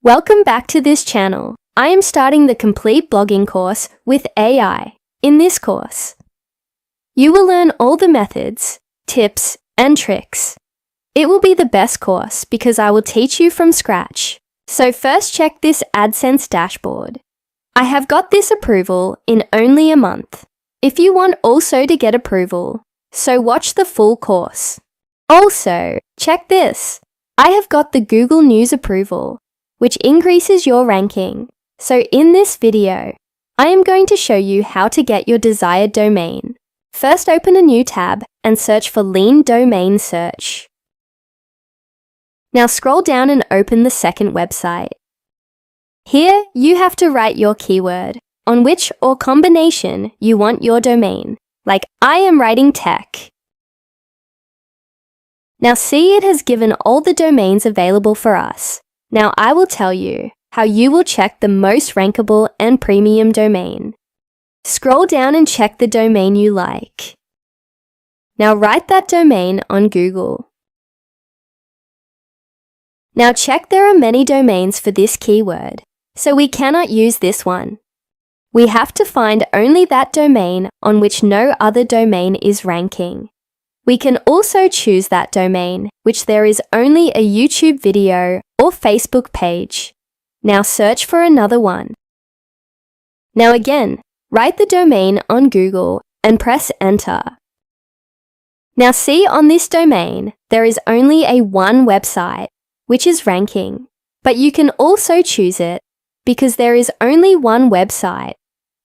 Welcome back to this channel. I am starting the complete blogging course with AI. In this course, you will learn all the methods, tips, and tricks. It will be the best course because I will teach you from scratch. So first check this AdSense dashboard. I have got this approval in only a month. If you want also to get approval, so watch the full course. Also, check this. I have got the Google News approval, which increases your ranking. So in this video, I am going to show you how to get your desired domain. First open a new tab and search for Lean Domain Search. Now scroll down and open the second website. Here, you have to write your keyword, on which or combination you want your domain, like I am writing tech. Now see, it has given all the domains available for us. Now I will tell you how you will check the most rankable and premium domain. Scroll down and check the domain you like. Now write that domain on Google. Now check there are many domains for this keyword, so we cannot use this one. We have to find only that domain on which no other domain is ranking. We can also choose that domain, which there is only a YouTube video or Facebook page. Now search for another one. Now again, write the domain on Google and press enter. Now see, on this domain, there is only one website, which is ranking. But you can also choose it because there is only one website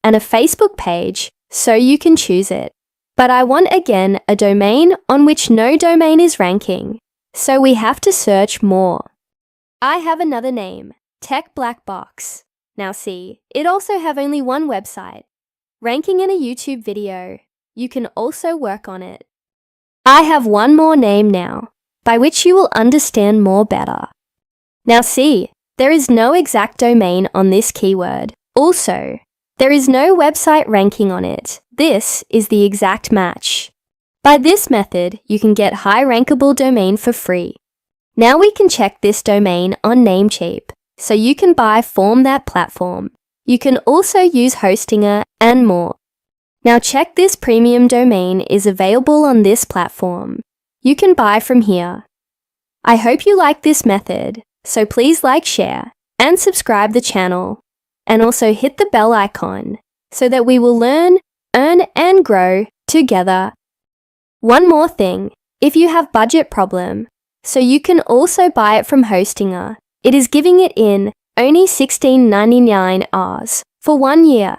and a Facebook page, so you can choose it. But I want again a domain on which no domain is ranking, so we have to search more. I have another name, Tech Black Box. Now see, it also have only one website. Ranking in a YouTube video, you can also work on it. I have one more name now, by which you will understand more better. Now see, there is no exact domain on this keyword. Also, there is no website ranking on it. This is the exact match. By this method, you can get high rankable domain for free. Now we can check this domain on Namecheap, so you can buy from that platform. You can also use Hostinger and more. Now check this premium domain is available on this platform. You can buy from here. I hope you like this method, so please like, share, and subscribe the channel. And also hit the bell icon so that we will learn, earn, and grow together. One more thing, if you have budget problem, so you can also buy it from Hostinger. It is giving it in only $16.99 for 1 year.